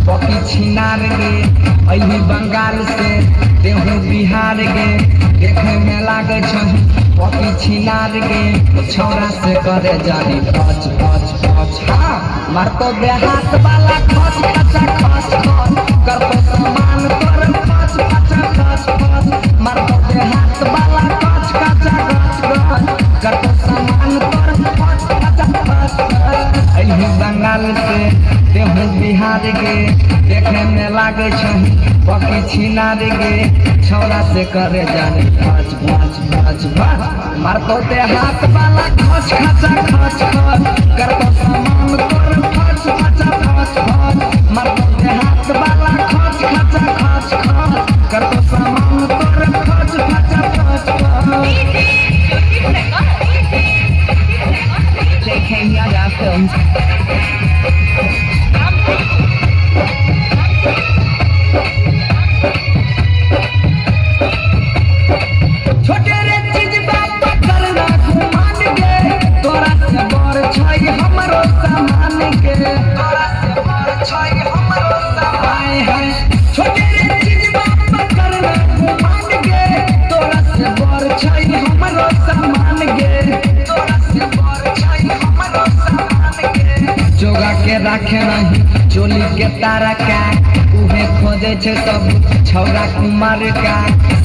पकी छिनार गे अही बंगाल से देहू बिहार गे देखे में लागे छही पकी छिनार गे छौरा से करे जानी खच खच खच हाँ मार तो देहात वाला खच खचा खच खच कर तो समान कर खच खचा खच खच मार तो देहात वाला खच खचा खच खच कर तो समान कर खच खचा खच खच अही बंगाल से देहू बिहार गे देखे में लागे छही पकी छिनार गे छौरा से करे जाने खच खच खच खच मार तो देहात वाला खच खचा खच खच कर तो समान कर खच खचा खच खच मार तो देहात वाला खच खचा खच खच कर तो समान कर खच खचा खच खच JK Yaga Films राखे नहीं चोली के तारा का उहे खोजे छे सब छौरा कुमार का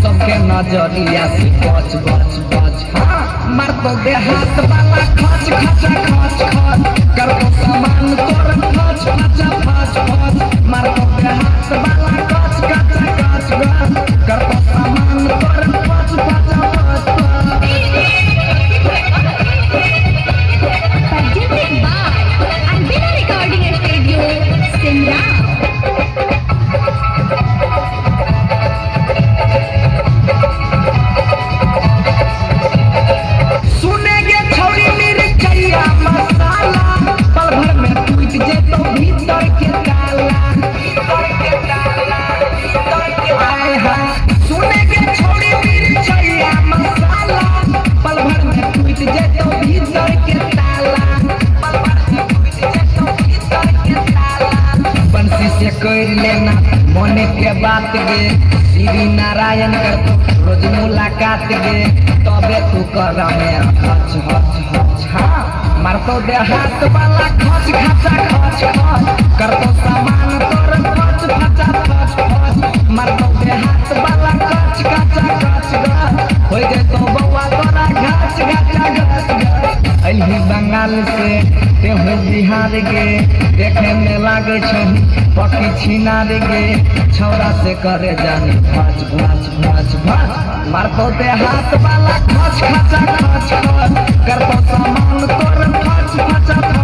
सबके नजरिया से बच बच बच हाँ मार तो देहात वाला खच खचा खच खच कर तो समान तोर खच खचा खच खच मार तो देहात वाला खच खचा खच खच कर तो समान तोर खच खचा खच कर लेना मने के बात गे श्री नारायण कर रोज मुलाकात गे तबे तू कर मेरा खच खच खच हाँ मार तो देहात वाला खच खचा खच खच कर तो समान तोर खच खचा खच खच मार तो देहात वाला खच खचा खच खच हो गए तो बउआ तोरा घच घचा घच घच अही बंगाल से देहू बिहार गे देखे में लागे छही पकी छिनार गे छौरा से करे जानी खच खच खच खच मार तो देहात वाला खच खचा खच खच कर तो समान तोर खच खचा